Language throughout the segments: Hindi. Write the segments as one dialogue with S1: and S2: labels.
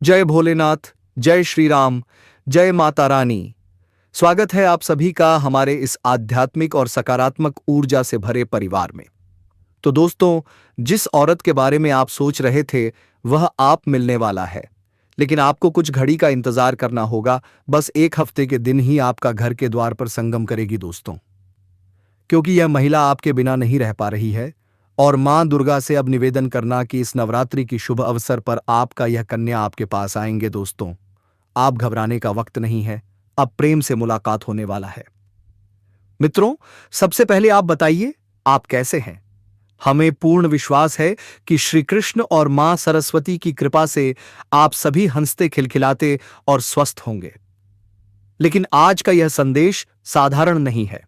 S1: जय भोलेनाथ, जय श्री राम, जय माता रानी। स्वागत है आप सभी का हमारे इस आध्यात्मिक और सकारात्मक ऊर्जा से भरे परिवार में। तो दोस्तों, जिस औरत के बारे में आप सोच रहे थे वह आप मिलने वाला है, लेकिन आपको कुछ घड़ी का इंतजार करना होगा। बस एक हफ्ते के दिन ही आपका घर के द्वार पर संगम करेगी दोस्तों, क्योंकि यह महिला आपके बिना नहीं रह पा रही है। और मां दुर्गा से अब निवेदन करना कि इस नवरात्रि की शुभ अवसर पर आपका यह कन्या आपके पास आएंगे दोस्तों। आप घबराने का वक्त नहीं है, अब प्रेम से मुलाकात होने वाला है। मित्रों, सबसे पहले आप बताइए, आप कैसे हैं? हमें पूर्ण विश्वास है कि श्री कृष्ण और मां सरस्वती की कृपा से आप सभी हंसते खिलखिलाते और स्वस्थ होंगे। लेकिन आज का यह संदेश साधारण नहीं है।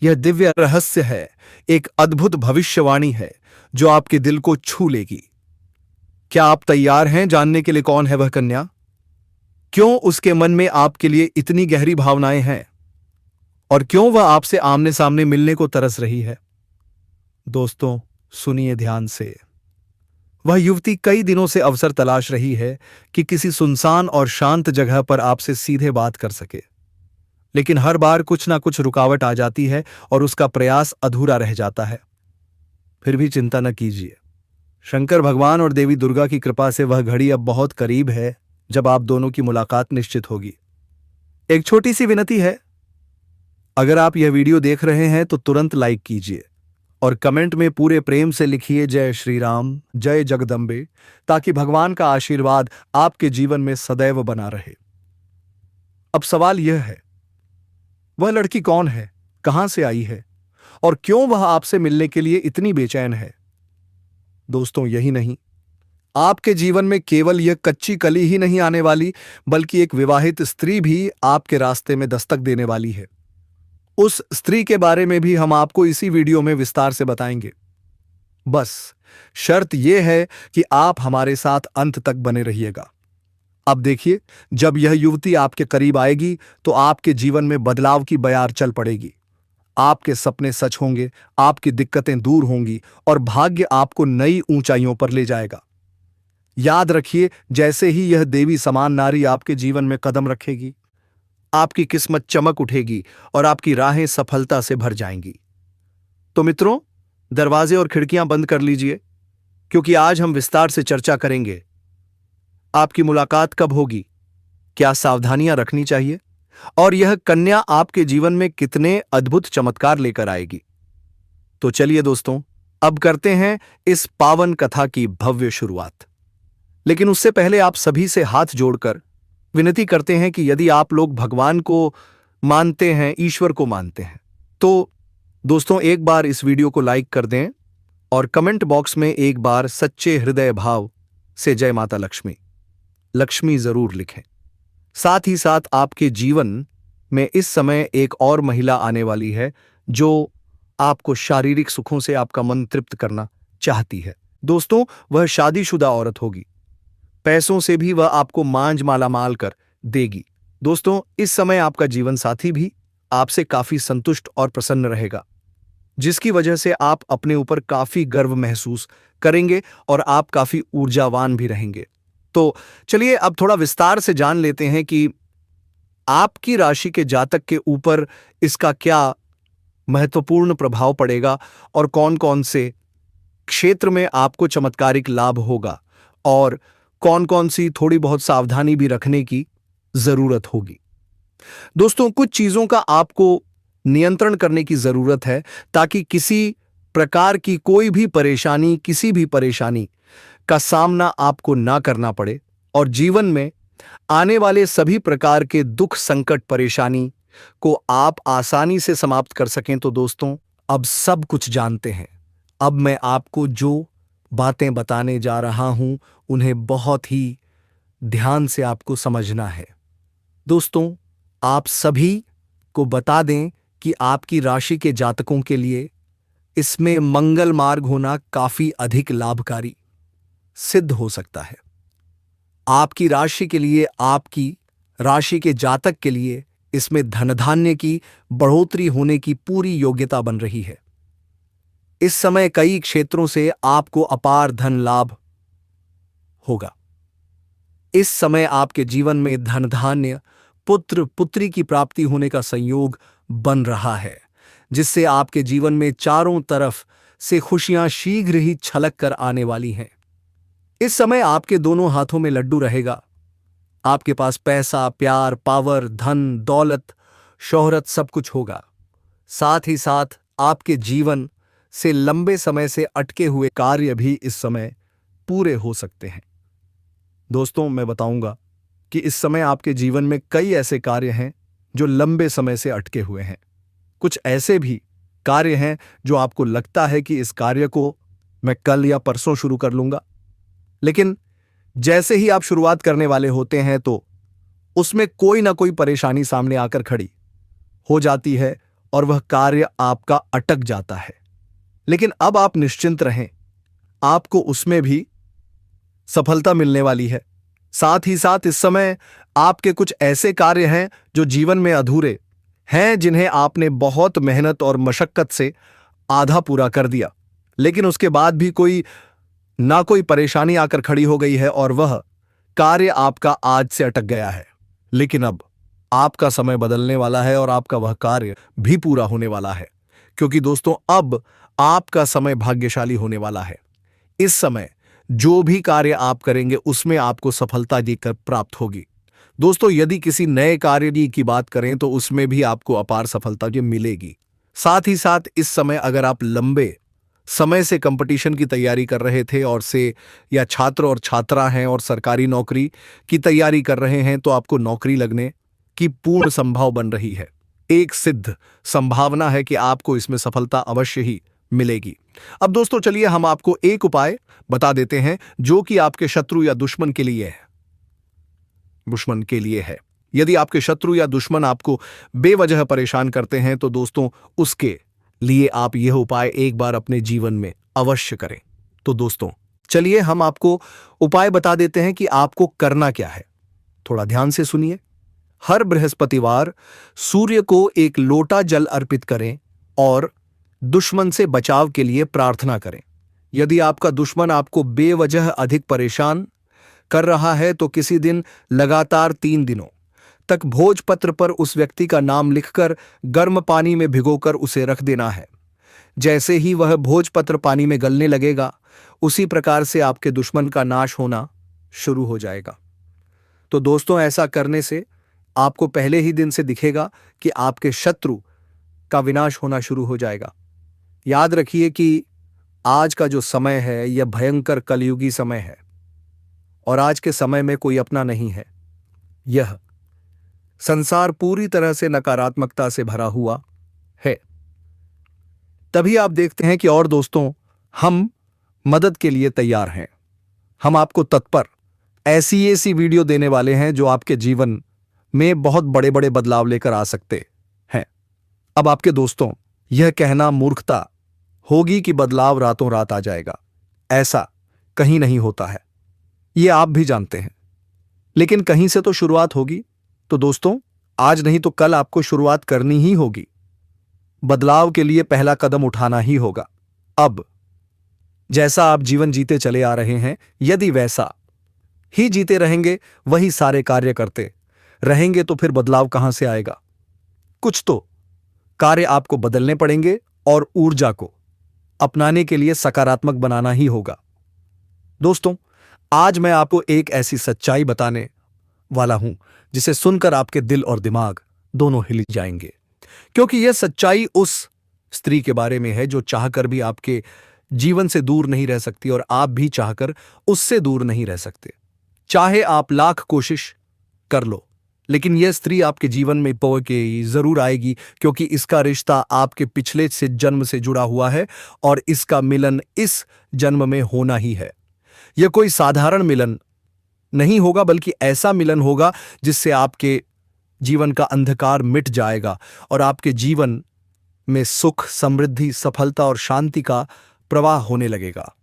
S1: यह दिव्य रहस्य है, एक अद्भुत भविष्यवाणी है जो आपके दिल को छू लेगी। क्या आप तैयार हैं जानने के लिए कौन है वह कन्या? क्यों उसके मन में आपके लिए इतनी गहरी भावनाएं हैं? और क्यों वह आपसे आमने सामने मिलने को तरस रही है? दोस्तों, सुनिए ध्यान से। वह युवती कई दिनों से अवसर तलाश रही है कि किसी सुनसान और शांत जगह पर आपसे सीधे बात कर सके, लेकिन हर बार कुछ ना कुछ रुकावट आ जाती है और उसका प्रयास अधूरा रह जाता है। फिर भी चिंता न कीजिए, शंकर भगवान और देवी दुर्गा की कृपा से वह घड़ी अब बहुत करीब है जब आप दोनों की मुलाकात निश्चित होगी। एक छोटी सी विनती है, अगर आप यह वीडियो देख रहे हैं तो तुरंत लाइक कीजिए और कमेंट में पूरे प्रेम से लिखिए जय श्री राम, जय जगदम्बे, ताकि भगवान का आशीर्वाद आपके जीवन में सदैव बना रहे। अब सवाल यह है, वह लड़की कौन है, कहां से आई है और क्यों वह आपसे मिलने के लिए इतनी बेचैन है? दोस्तों, यही नहीं, आपके जीवन में केवल यह कच्ची कली ही नहीं आने वाली, बल्कि एक विवाहित स्त्री भी आपके रास्ते में दस्तक देने वाली है। उस स्त्री के बारे में भी हम आपको इसी वीडियो में विस्तार से बताएंगे। बस शर्त यह है कि आप हमारे साथ अंत तक बने रहिएगा। अब देखिए, जब यह युवती आपके करीब आएगी तो आपके जीवन में बदलाव की बयार चल पड़ेगी। आपके सपने सच होंगे, आपकी दिक्कतें दूर होंगी और भाग्य आपको नई ऊंचाइयों पर ले जाएगा। याद रखिए, जैसे ही यह देवी समान नारी आपके जीवन में कदम रखेगी, आपकी किस्मत चमक उठेगी और आपकी राहें सफलता से भर जाएंगी। तो मित्रों, दरवाजे और खिड़कियां बंद कर लीजिए, क्योंकि आज हम विस्तार से चर्चा करेंगे। आपकी मुलाकात कब होगी, क्या सावधानियां रखनी चाहिए और यह कन्या आपके जीवन में कितने अद्भुत चमत्कार लेकर आएगी। तो चलिए दोस्तों, अब करते हैं इस पावन कथा की भव्य शुरुआत। लेकिन उससे पहले आप सभी से हाथ जोड़कर विनती करते हैं कि यदि आप लोग भगवान को मानते हैं, ईश्वर को मानते हैं, तो दोस्तों एक बार इस वीडियो को लाइक कर दें और कमेंट बॉक्स में एक बार सच्चे हृदय भाव से जय माता लक्ष्मी लक्ष्मी जरूर लिखें। साथ ही साथ आपके जीवन में इस समय एक और महिला आने वाली है जो आपको शारीरिक सुखों से आपका मन तृप्त करना चाहती है। दोस्तों, वह शादीशुदा औरत होगी, पैसों से भी वह आपको मांझ मालामाल कर देगी। दोस्तों, इस समय आपका जीवन साथी भी आपसे काफी संतुष्ट और प्रसन्न रहेगा, जिसकी वजह से आप अपने ऊपर काफी गर्व महसूस करेंगे और आप काफी ऊर्जावान भी रहेंगे। तो चलिए अब थोड़ा विस्तार से जान लेते हैं कि आपकी राशि के जातक के ऊपर इसका क्या महत्वपूर्ण प्रभाव पड़ेगा और कौन कौन से क्षेत्र में आपको चमत्कारिक लाभ होगा और कौन कौन सी थोड़ी बहुत सावधानी भी रखने की जरूरत होगी। दोस्तों, कुछ चीजों का आपको नियंत्रण करने की जरूरत है ताकि किसी प्रकार की कोई भी परेशानी, किसी भी परेशानी का सामना आपको ना करना पड़े और जीवन में आने वाले सभी प्रकार के दुख, संकट, परेशानी को आप आसानी से समाप्त कर सकें। तो दोस्तों, अब सब कुछ जानते हैं। अब मैं आपको जो बातें बताने जा रहा हूं उन्हें बहुत ही ध्यान से आपको समझना है। दोस्तों, आप सभी को बता दें कि आपकी राशि के जातकों के लिए इसमें मंगल मार्ग होना काफी अधिक लाभकारी सिद्ध हो सकता है। आपकी राशि के लिए, आपकी राशि के जातक के लिए इसमें धन धान्य की बढ़ोतरी होने की पूरी योग्यता बन रही है। इस समय कई क्षेत्रों से आपको अपार धन लाभ होगा। इस समय आपके जीवन में धन धान्य, पुत्र पुत्री की प्राप्ति होने का संयोग बन रहा है, जिससे आपके जीवन में चारों तरफ से खुशियां शीघ्र ही छलक कर आने वाली हैं। इस समय आपके दोनों हाथों में लड्डू रहेगा। आपके पास पैसा, प्यार, पावर, धन, दौलत, शोहरत सब कुछ होगा। साथ ही साथ आपके जीवन से लंबे समय से अटके हुए कार्य भी इस समय पूरे हो सकते हैं। दोस्तों, मैं बताऊंगा कि इस समय आपके जीवन में कई ऐसे कार्य हैं जो लंबे समय से अटके हुए हैं। कुछ ऐसे भी कार्य हैं जो आपको लगता है कि इस कार्य को मैं कल या परसों शुरू कर लूंगा, लेकिन जैसे ही आप शुरुआत करने वाले होते हैं तो उसमें कोई ना कोई परेशानी सामने आकर खड़ी हो जाती है और वह कार्य आपका अटक जाता है। लेकिन अब आप निश्चिंत रहें, आपको उसमें भी सफलता मिलने वाली है। साथ ही साथ इस समय आपके कुछ ऐसे कार्य हैं जो जीवन में अधूरे हैं, जिन्हें आपने बहुत मेहनत और मशक्कत से आधा पूरा कर दिया, लेकिन उसके बाद भी कोई परेशानी आकर खड़ी हो गई है और वह कार्य आपका आज से अटक गया है। लेकिन अब आपका समय बदलने वाला है और आपका वह कार्य भी पूरा होने वाला है, क्योंकि दोस्तों अब आपका समय भाग्यशाली होने वाला है। इस समय जो भी कार्य आप करेंगे उसमें आपको सफलता देकर प्राप्त होगी। दोस्तों, यदि किसी नए कार्य की बात करें तो उसमें भी आपको अपार सफलता मिलेगी। साथ ही साथ इस समय अगर आप लंबे समय से कंपटीशन की तैयारी कर रहे थे या छात्र और छात्रा हैं और सरकारी नौकरी की तैयारी कर रहे हैं, तो आपको नौकरी लगने की पूर्ण संभाव बन रही है। एक सिद्ध संभावना है कि आपको इसमें सफलता अवश्य ही मिलेगी। अब दोस्तों, चलिए हम आपको एक उपाय बता देते हैं जो कि आपके शत्रु या दुश्मन के लिए है। यदि आपके शत्रु या दुश्मन आपको बेवजह परेशान करते हैं तो दोस्तों उसके लिए आप यह उपाय एक बार अपने जीवन में अवश्य करें। तो दोस्तों, चलिए हम आपको उपाय बता देते हैं कि आपको करना क्या है। थोड़ा ध्यान से सुनिए। हर बृहस्पतिवार सूर्य को एक लोटा जल अर्पित करें और दुश्मन से बचाव के लिए प्रार्थना करें। यदि आपका दुश्मन आपको बेवजह अधिक परेशान कर रहा है तो किसी दिन लगातार 3 दिनों तक भोजपत्र पर उस व्यक्ति का नाम लिखकर गर्म पानी में भिगोकर उसे रख देना है। जैसे ही वह भोजपत्र पानी में गलने लगेगा, उसी प्रकार से आपके दुश्मन का नाश होना शुरू हो जाएगा। तो दोस्तों, ऐसा करने से आपको पहले ही दिन से दिखेगा कि आपके शत्रु का विनाश होना शुरू हो जाएगा। याद रखिए कि आज का जो समय है यह भयंकर कलयुगी समय है और आज के समय में कोई अपना नहीं है। यह संसार पूरी तरह से नकारात्मकता से भरा हुआ है। तभी आप देखते हैं कि और दोस्तों, हम मदद के लिए तैयार हैं। हम आपको तत्पर ऐसी वीडियो देने वाले हैं जो आपके जीवन में बहुत बड़े बड़े बदलाव लेकर आ सकते हैं। अब आपके दोस्तों, यह कहना मूर्खता होगी कि बदलाव रातों रात आ जाएगा। ऐसा कहीं नहीं होता है, यह आप भी जानते हैं, लेकिन कहीं से तो शुरुआत होगी। तो दोस्तों, आज नहीं तो कल आपको शुरुआत करनी ही होगी। बदलाव के लिए पहला कदम उठाना ही होगा। अब जैसा आप जीवन जीते चले आ रहे हैं, यदि वैसा ही जीते रहेंगे, वही सारे कार्य करते रहेंगे, तो फिर बदलाव कहां से आएगा? कुछ तो कार्य आपको बदलने पड़ेंगे और ऊर्जा को अपनाने के लिए सकारात्मक बनाना ही होगा। दोस्तों, आज मैं आपको एक ऐसी सच्चाई बताने वाला हूं जिसे सुनकर आपके दिल और दिमाग दोनों हिल जाएंगे, क्योंकि यह सच्चाई उस स्त्री के बारे में है जो चाहकर भी आपके जीवन से दूर नहीं रह सकती और आप भी चाहकर उससे दूर नहीं रह सकते। चाहे आप लाख कोशिश कर लो, लेकिन यह स्त्री आपके जीवन में के जरूर आएगी, क्योंकि इसका रिश्ता आपके पिछले से जन्म से जुड़ा हुआ है और इसका मिलन इस जन्म में होना ही है। यह कोई साधारण मिलन नहीं होगा, बल्कि ऐसा मिलन होगा जिससे आपके जीवन का अंधकार मिट जाएगा और आपके जीवन में सुख, समृद्धि, सफलता और शांति का प्रवाह होने लगेगा।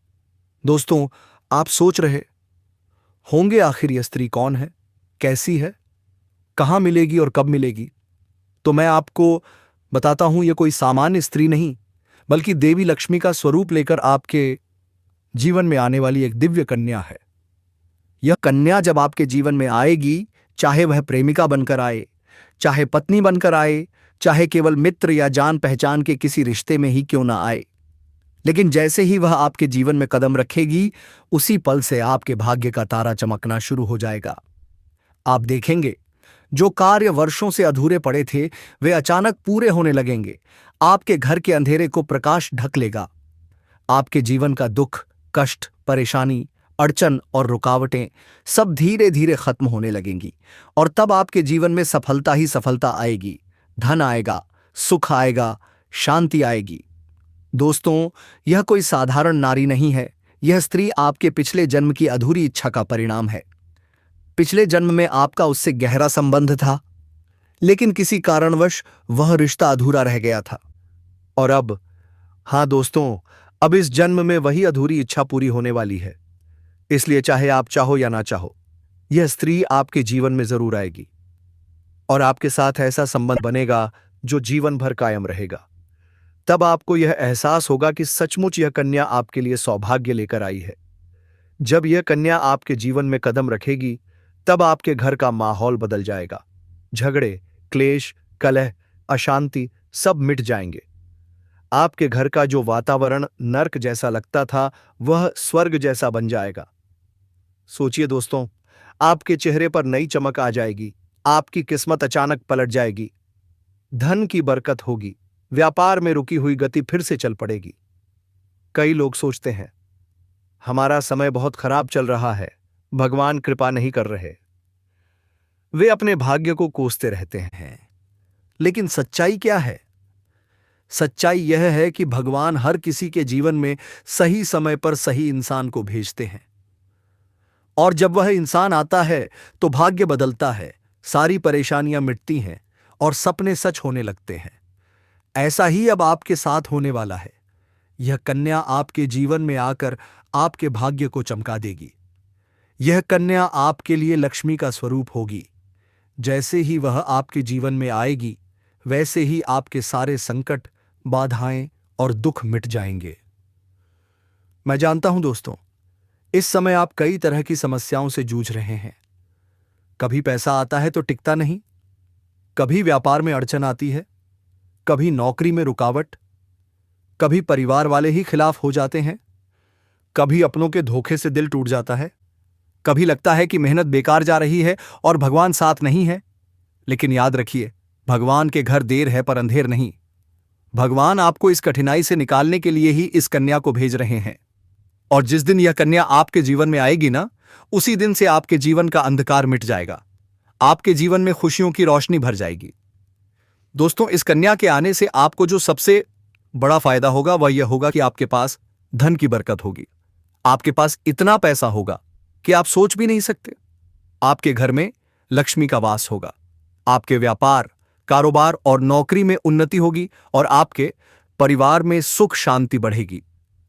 S1: दोस्तों, आप सोच रहे होंगे आखिर यह स्त्री कौन है, कैसी है, कहां मिलेगी और कब मिलेगी? तो मैं आपको बताता हूं, यह कोई सामान्य स्त्री नहीं, बल्कि देवी लक्ष्मी का स्वरूप लेकर आपके जीवन में आने वाली एक दिव्य कन्या है। यह कन्या जब आपके जीवन में आएगी, चाहे वह प्रेमिका बनकर आए, चाहे पत्नी बनकर आए, चाहे केवल मित्र या जान पहचान के किसी रिश्ते में ही क्यों ना आए, लेकिन जैसे ही वह आपके जीवन में कदम रखेगी, उसी पल से आपके भाग्य का तारा चमकना शुरू हो जाएगा। आप देखेंगे, जो कार्य वर्षों से अधूरे पड़े थे वे अचानक पूरे होने लगेंगे। आपके घर के अंधेरे को प्रकाश ढक लेगा। आपके जीवन का दुख, कष्ट, परेशानी, अड़चन और रुकावटें सब धीरे धीरे खत्म होने लगेंगी और तब आपके जीवन में सफलता ही सफलता आएगी। धन आएगा, सुख आएगा, शांति आएगी। दोस्तों, यह कोई साधारण नारी नहीं है। यह स्त्री आपके पिछले जन्म की अधूरी इच्छा का परिणाम है। पिछले जन्म में आपका उससे गहरा संबंध था, लेकिन किसी कारणवश वह रिश्ता अधूरा रह गया था। और अब, हाँ दोस्तों, अब इस जन्म में वही अधूरी इच्छा पूरी होने वाली है। इसलिए चाहे आप चाहो या ना चाहो, यह स्त्री आपके जीवन में जरूर आएगी और आपके साथ ऐसा संबंध बनेगा जो जीवन भर कायम रहेगा। तब आपको यह एहसास होगा कि सचमुच यह कन्या आपके लिए सौभाग्य लेकर आई है। जब यह कन्या आपके जीवन में कदम रखेगी, तब आपके घर का माहौल बदल जाएगा। झगड़े, क्लेश, कलह, अशांति सब मिट जाएंगे। आपके घर का जो वातावरण नर्क जैसा लगता था, वह स्वर्ग जैसा बन जाएगा। सोचिए दोस्तों, आपके चेहरे पर नई चमक आ जाएगी। आपकी किस्मत अचानक पलट जाएगी। धन की बरकत होगी। व्यापार में रुकी हुई गति फिर से चल पड़ेगी। कई लोग सोचते हैं, हमारा समय बहुत खराब चल रहा है, भगवान कृपा नहीं कर रहे। वे अपने भाग्य को कोसते रहते हैं। लेकिन सच्चाई क्या है? सच्चाई यह है कि भगवान हर किसी के जीवन में सही समय पर सही इंसान को भेजते हैं। और जब वह इंसान आता है तो भाग्य बदलता है, सारी परेशानियां मिटती हैं और सपने सच होने लगते हैं। ऐसा ही अब आपके साथ होने वाला है। यह कन्या आपके जीवन में आकर आपके भाग्य को चमका देगी। यह कन्या आपके लिए लक्ष्मी का स्वरूप होगी। जैसे ही वह आपके जीवन में आएगी, वैसे ही आपके सारे संकट, बाधाएं और दुख मिट जाएंगे। मैं जानता हूं दोस्तों, इस समय आप कई तरह की समस्याओं से जूझ रहे हैं। कभी पैसा आता है तो टिकता नहीं, कभी व्यापार में अड़चन आती है, कभी नौकरी में रुकावट, कभी परिवार वाले ही खिलाफ हो जाते हैं, कभी अपनों के धोखे से दिल टूट जाता है, कभी लगता है कि मेहनत बेकार जा रही है और भगवान साथ नहीं है। लेकिन याद रखिए, भगवान के घर देर है पर अंधेर नहीं। भगवान आपको इस कठिनाई से निकालने के लिए ही इस कन्या को भेज रहे हैं। और जिस दिन यह कन्या आपके जीवन में आएगी ना, उसी दिन से आपके जीवन का अंधकार मिट जाएगा। आपके जीवन में खुशियों की रोशनी भर जाएगी। दोस्तों, इस कन्या के आने से आपको जो सबसे बड़ा फायदा होगा वह यह होगा कि आपके पास धन की बरकत होगी। आपके पास इतना पैसा होगा कि आप सोच भी नहीं सकते। आपके घर में लक्ष्मी का वास होगा। आपके व्यापार, कारोबार और नौकरी में उन्नति होगी और आपके परिवार में सुख शांति बढ़ेगी।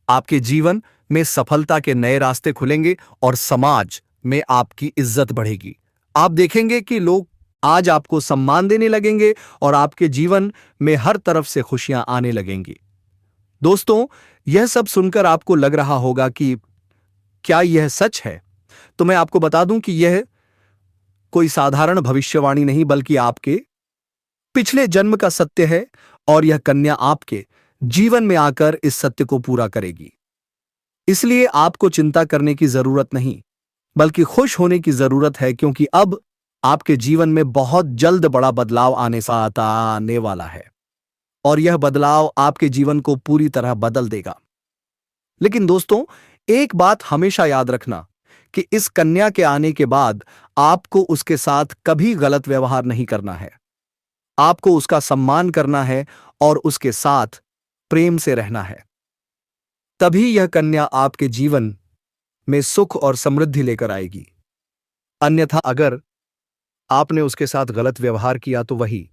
S1: आपके जीवन में सफलता के नए रास्ते खुलेंगे और समाज में आपकी इज्जत बढ़ेगी। आप देखेंगे कि लोग आज आपको सम्मान देने लगेंगे और आपके जीवन में हर तरफ से खुशियां आने लगेंगी। दोस्तों, यह सब सुनकर आपको लग रहा होगा कि क्या यह सच है? तो मैं आपको बता दूं कि यह कोई साधारण भविष्यवाणी नहीं, बल्कि आपके पिछले जन्म का सत्य है और यह कन्या आपके जीवन में आकर इस सत्य को पूरा करेगी। इसलिए आपको चिंता करने की जरूरत नहीं, बल्कि खुश होने की जरूरत है, क्योंकि अब आपके जीवन में बहुत जल्द बड़ा बदलाव आने वाला है और यह बदलाव आपके जीवन को पूरी तरह बदल देगा। लेकिन दोस्तों, एक बात हमेशा याद रखना कि इस कन्या के आने के बाद आपको उसके साथ कभी गलत व्यवहार नहीं करना है। आपको उसका सम्मान करना है और उसके साथ प्रेम से रहना है। तभी यह कन्या आपके जीवन में सुख और समृद्धि लेकर आएगी। अन्यथा अगर आपने उसके साथ गलत व्यवहार किया तो वही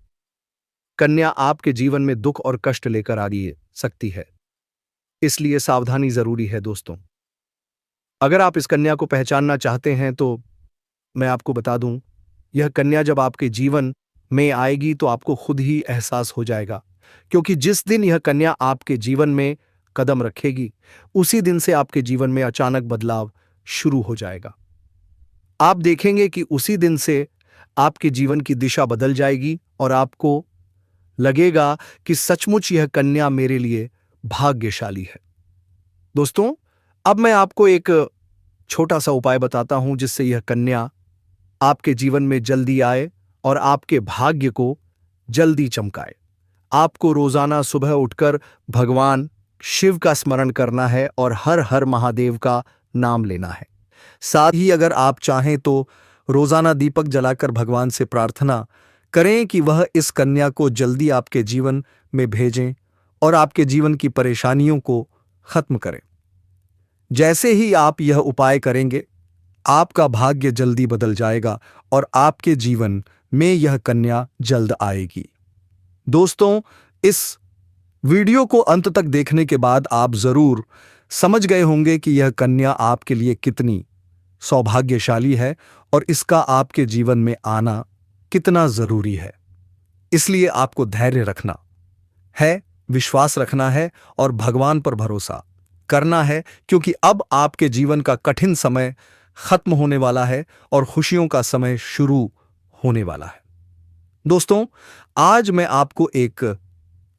S1: कन्या आपके जीवन में दुख और कष्ट लेकर आ सकती है। इसलिए सावधानी जरूरी है दोस्तों। अगर आप इस कन्या को पहचानना चाहते हैं तो मैं आपको बता दूं, यह कन्या जब आपके जीवन में आएगी तो आपको खुद ही एहसास हो जाएगा, क्योंकि जिस दिन यह कन्या आपके जीवन में कदम रखेगी, उसी दिन से आपके जीवन में अचानक बदलाव शुरू हो जाएगा। आप देखेंगे कि उसी दिन से आपके जीवन की दिशा बदल जाएगी और आपको लगेगा कि सचमुच यह कन्या मेरे लिए भाग्यशाली है। दोस्तों, अब मैं आपको एक छोटा सा उपाय बताता हूं जिससे यह कन्या आपके जीवन में जल्दी आए और आपके भाग्य को जल्दी चमकाए। आपको रोजाना सुबह उठकर भगवान शिव का स्मरण करना है और हर हर महादेव का नाम लेना है। साथ ही अगर आप चाहें तो रोजाना दीपक जलाकर भगवान से प्रार्थना करें कि वह इस कन्या को जल्दी आपके जीवन में भेजें और आपके जीवन की परेशानियों को खत्म करें। जैसे ही आप यह उपाय करेंगे, आपका भाग्य जल्दी बदल जाएगा और आपके जीवन में यह कन्या जल्द आएगी। दोस्तों, इस वीडियो को अंत तक देखने के बाद आप जरूर समझ गए होंगे कि यह कन्या आपके लिए कितनी सौभाग्यशाली है और इसका आपके जीवन में आना कितना जरूरी है। इसलिए आपको धैर्य रखना है, विश्वास रखना है और भगवान पर भरोसा करना है, क्योंकि अब आपके जीवन का कठिन समय खत्म होने वाला है और खुशियों का समय शुरू होने वाला है। दोस्तों, आज मैं आपको एक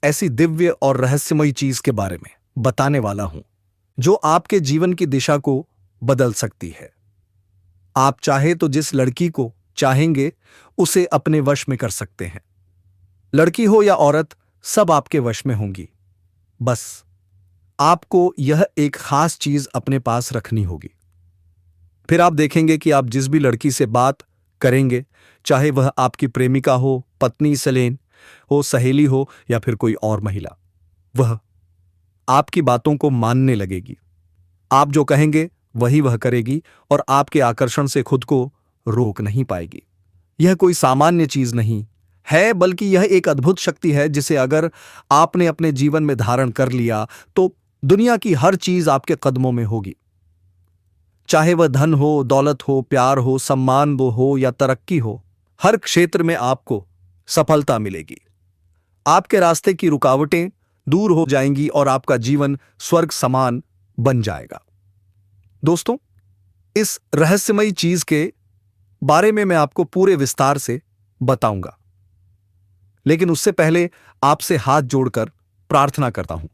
S1: ऐसी दिव्य और रहस्यमयी चीज के बारे में बताने वाला हूं जो आपके जीवन की दिशा को बदल सकती है। आप चाहे तो जिस लड़की को चाहेंगे उसे अपने वश में कर सकते हैं। लड़की हो या औरत, सब आपके वश में होंगी। बस आपको यह एक खास चीज अपने पास रखनी होगी। फिर आप देखेंगे कि आप जिस भी लड़की से बात करेंगे, चाहे वह आपकी प्रेमिका हो, पत्नी, सलेन हो, सहेली हो या फिर कोई और महिला, वह आपकी बातों को मानने लगेगी। आप जो कहेंगे वही वह करेगी और आपके आकर्षण से खुद को रोक नहीं पाएगी। यह कोई सामान्य चीज नहीं है, बल्कि यह एक अद्भुत शक्ति है जिसे अगर आपने अपने जीवन में धारण कर लिया तो दुनिया की हर चीज आपके कदमों में होगी। चाहे वह धन हो, दौलत हो, प्यार हो, सम्मान हो या तरक्की हो, हर क्षेत्र में आपको सफलता मिलेगी। आपके रास्ते की रुकावटें दूर हो जाएंगी और आपका जीवन स्वर्ग समान बन जाएगा। दोस्तों, इस रहस्यमयी चीज के बारे में मैं आपको पूरे विस्तार से बताऊंगा, लेकिन उससे पहले आपसे हाथ जोड़कर प्रार्थना करता हूं।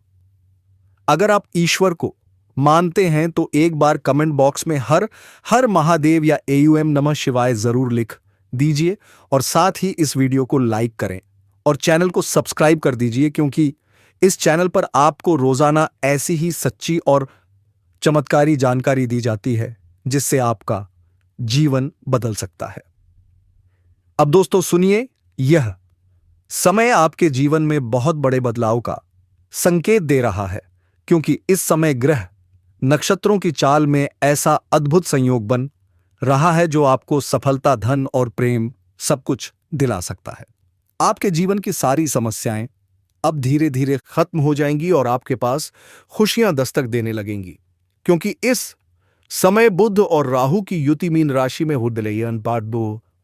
S1: अगर आप ईश्वर को मानते हैं तो एक बार कमेंट बॉक्स में हर हर महादेव या एयूएम नमः शिवाय जरूर लिख दीजिए और साथ ही इस वीडियो को लाइक करें और चैनल को सब्सक्राइब कर दीजिए, क्योंकि इस चैनल पर आपको रोजाना ऐसी ही सच्ची और चमत्कारी जानकारी दी जाती है जिससे आपका जीवन बदल सकता है। अब दोस्तों सुनिए, यह समय आपके जीवन में बहुत बड़े बदलाव का संकेत दे रहा है, क्योंकि इस समय ग्रह नक्षत्रों की चाल में ऐसा अद्भुत संयोग बन रहा है जो आपको सफलता, धन और प्रेम सब कुछ दिला सकता है। आपके जीवन की सारी समस्याएं अब धीरे धीरे खत्म हो जाएंगी और आपके पास खुशियां दस्तक देने लगेंगी, क्योंकि इस समय बुध और राहु की युति मीन राशि में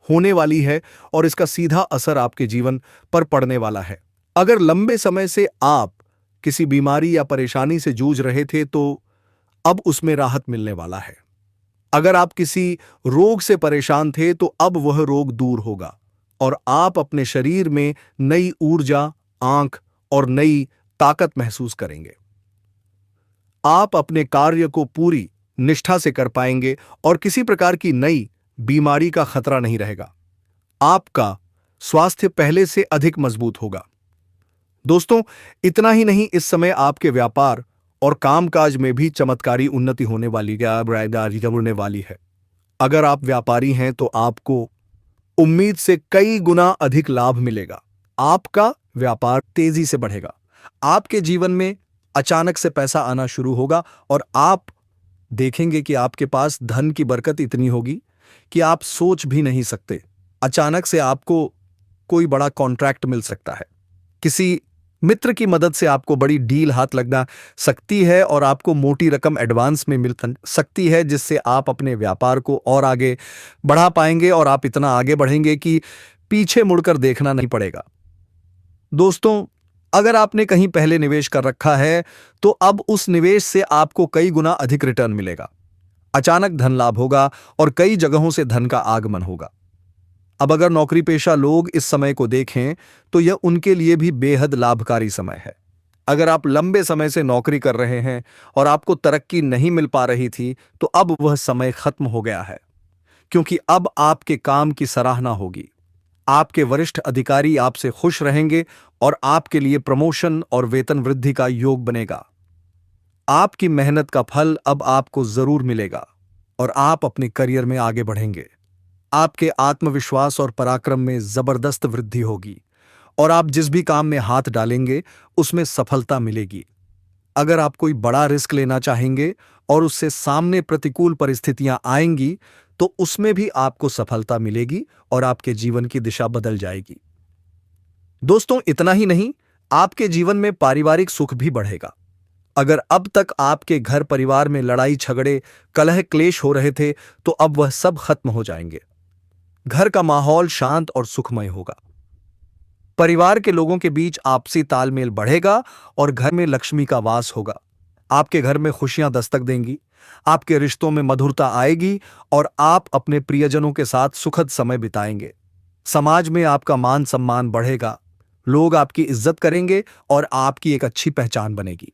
S1: होने वाली है और इसका सीधा असर आपके जीवन पर पड़ने वाला है। अगर लंबे समय से आप किसी बीमारी या परेशानी से जूझ रहे थे तो अब उसमें राहत मिलने वाला है। अगर आप किसी रोग से परेशान थे तो अब वह रोग दूर होगा और आप अपने शरीर में नई ऊर्जा, आंख और नई ताकत महसूस करेंगे। आप अपने कार्य को पूरी निष्ठा से कर पाएंगे और किसी प्रकार की नई बीमारी का खतरा नहीं रहेगा। आपका स्वास्थ्य पहले से अधिक मजबूत होगा। दोस्तों, इतना ही नहीं, इस समय आपके व्यापार और कामकाज में भी चमत्कारी उन्नति होने वाली है। अगर आप व्यापारी हैं तो आपको उम्मीद से कई गुना अधिक लाभ मिलेगा। आपका व्यापार तेजी से बढ़ेगा। आपके जीवन में अचानक से पैसा आना शुरू होगा और आप देखेंगे कि आपके पास धन की बरकत इतनी होगी कि आप सोच भी नहीं सकते। अचानक से आपको कोई बड़ा कॉन्ट्रैक्ट मिल सकता है। किसी मित्र की मदद से आपको बड़ी डील हाथ लगना सकती है और आपको मोटी रकम एडवांस में मिल सकती है, जिससे आप अपने व्यापार को और आगे बढ़ा पाएंगे और आप इतना आगे बढ़ेंगे कि पीछे मुड़कर देखना नहीं पड़ेगा। दोस्तों, अगर आपने कहीं पहले निवेश कर रखा है तो अब उस निवेश से आपको कई गुना अधिक रिटर्न मिलेगा। अचानक धन लाभ होगा और कई जगहों से धन का आगमन होगा। अब अगर नौकरी पेशा लोग इस समय को देखें तो यह उनके लिए भी बेहद लाभकारी समय है। अगर आप लंबे समय से नौकरी कर रहे हैं और आपको तरक्की नहीं मिल पा रही थी तो अब वह समय खत्म हो गया है, क्योंकि अब आपके काम की सराहना होगी। आपके वरिष्ठ अधिकारी आपसे खुश रहेंगे और आपके लिए प्रमोशन और वेतन वृद्धि का योग बनेगा। आपकी मेहनत का फल अब आपको जरूर मिलेगा और आप अपने करियर में आगे बढ़ेंगे। आपके आत्मविश्वास और पराक्रम में जबरदस्त वृद्धि होगी और आप जिस भी काम में हाथ डालेंगे उसमें सफलता मिलेगी। अगर आप कोई बड़ा रिस्क लेना चाहेंगे और उससे सामने प्रतिकूल परिस्थितियां आएंगी तो उसमें भी आपको सफलता मिलेगी और आपके जीवन की दिशा बदल जाएगी। दोस्तों, इतना ही नहीं, आपके जीवन में पारिवारिक सुख भी बढ़ेगा। अगर अब तक आपके घर परिवार में लड़ाई झगड़े कलह क्लेश हो रहे थे तो अब वह सब खत्म हो जाएंगे। घर का माहौल शांत और सुखमय होगा। परिवार के लोगों के बीच आपसी तालमेल बढ़ेगा और घर में लक्ष्मी का वास होगा। आपके घर में खुशियां दस्तक देंगी, आपके रिश्तों में मधुरता आएगी और आप अपने प्रियजनों के साथ सुखद समय बिताएंगे। समाज में आपका मान सम्मान बढ़ेगा, लोग आपकी इज्जत करेंगे और आपकी एक अच्छी पहचान बनेगी।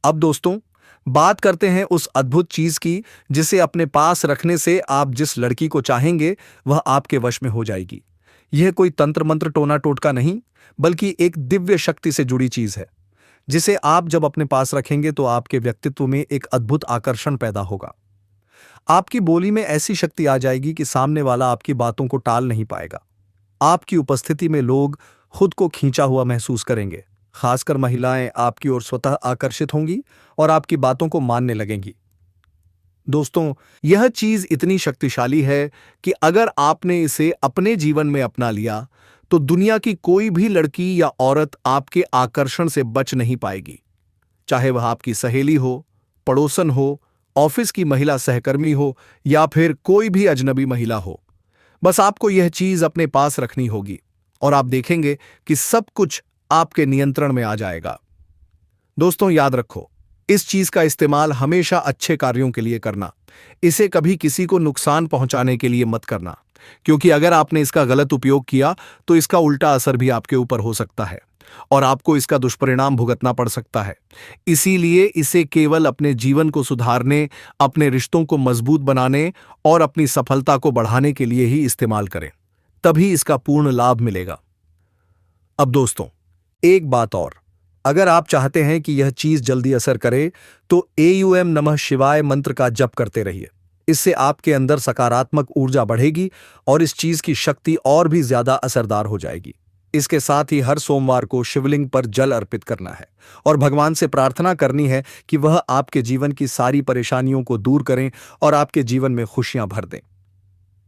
S1: अब दोस्तों, बात करते हैं उस अद्भुत चीज की जिसे अपने पास रखने से आप जिस लड़की को चाहेंगे वह आपके वश में हो जाएगी। यह कोई तंत्र मंत्र टोना टोटका नहीं, बल्कि एक दिव्य शक्ति से जुड़ी चीज है, जिसे आप जब अपने पास रखेंगे तो आपके व्यक्तित्व में एक अद्भुत आकर्षण पैदा होगा। आपकी बोली में ऐसी शक्ति आ जाएगी कि सामने वाला आपकी बातों को टाल नहीं पाएगा। आपकी उपस्थिति में लोग खुद को खींचा हुआ महसूस करेंगे। खासकर महिलाएं आपकी ओर स्वतः आकर्षित होंगी और आपकी बातों को मानने लगेंगी। दोस्तों, यह चीज इतनी शक्तिशाली है कि अगर आपने इसे अपने जीवन में अपना लिया तो दुनिया की कोई भी लड़की या औरत आपके आकर्षण से बच नहीं पाएगी। चाहे वह आपकी सहेली हो, पड़ोसन हो, ऑफिस की महिला सहकर्मी हो या फिर कोई भी अजनबी महिला हो। बस आपको यह चीज अपने पास रखनी होगी और आप देखेंगे कि सब कुछ आपके नियंत्रण में आ जाएगा। दोस्तों, याद रखो, इस चीज का इस्तेमाल हमेशा अच्छे कार्यों के लिए करना। इसे कभी किसी को नुकसान पहुंचाने के लिए मत करना, क्योंकि अगर आपने इसका गलत उपयोग किया तो इसका उल्टा असर भी आपके ऊपर हो सकता है और आपको इसका दुष्परिणाम भुगतना पड़ सकता है। इसीलिए इसे केवल अपने जीवन को सुधारने, अपने रिश्तों को मजबूत बनाने और अपनी सफलता को बढ़ाने के लिए ही इस्तेमाल करें, तभी इसका पूर्ण लाभ मिलेगा। अब दोस्तों, एक बात और, अगर आप चाहते हैं कि यह चीज जल्दी असर करे तो AUM नमः शिवाय मंत्र का जप करते रहिए। इससे आपके अंदर सकारात्मक ऊर्जा बढ़ेगी और इस चीज की शक्ति और भी ज्यादा असरदार हो जाएगी। इसके साथ ही हर सोमवार को शिवलिंग पर जल अर्पित करना है और भगवान से प्रार्थना करनी है कि वह आपके जीवन की सारी परेशानियों को दूर करें और आपके जीवन में खुशियां भर दें।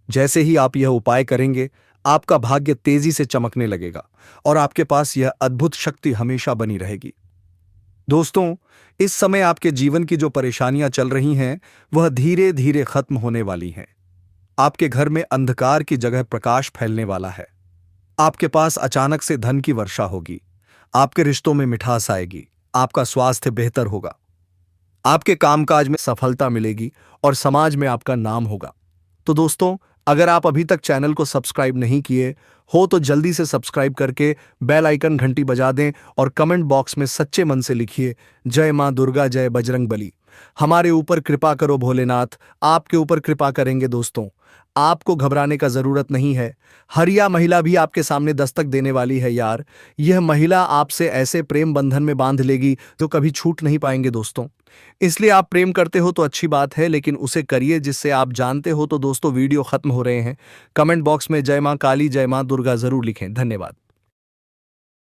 S1: जैसे ही आप यह उपाय करेंगे, आपका भाग्य तेजी से चमकने लगेगा और आपके पास यह अद्भुत शक्ति हमेशा बनी रहेगी। दोस्तों, इस समय आपके जीवन की जो परेशानियां चल रही हैं वह धीरे धीरे खत्म होने वाली हैं। आपके घर में अंधकार की जगह प्रकाश फैलने वाला है। आपके पास अचानक से धन की वर्षा होगी। आपके रिश्तों में मिठास आएगी। आपका स्वास्थ्य बेहतर होगा। आपके कामकाज में सफलता मिलेगी और समाज में आपका नाम होगा। तो दोस्तों, अगर आप अभी तक चैनल को सब्सक्राइब नहीं किए हो तो जल्दी से सब्सक्राइब करके बेल आइकन घंटी बजा दें और कमेंट बॉक्स में सच्चे मन से लिखिए, जय मां दुर्गा, जय बजरंग बली। हमारे ऊपर कृपा करो भोलेनाथ, आपके ऊपर कृपा करेंगे। दोस्तों, आपको घबराने का जरूरत नहीं है। हरिया महिला भी आपके सामने दस्तक देने वाली है यार। यह महिला आपसे ऐसे प्रेम बंधन में बांध लेगी जो कभी छूट नहीं पाएंगे दोस्तों। इसलिए आप प्रेम करते हो तो अच्छी बात है, लेकिन उसे करिए जिससे आप जानते हो। तो दोस्तों, वीडियो खत्म हो रहे हैं। कमेंट बॉक्स में जय मां काली, जय मां दुर्गा जरूर लिखें। धन्यवाद।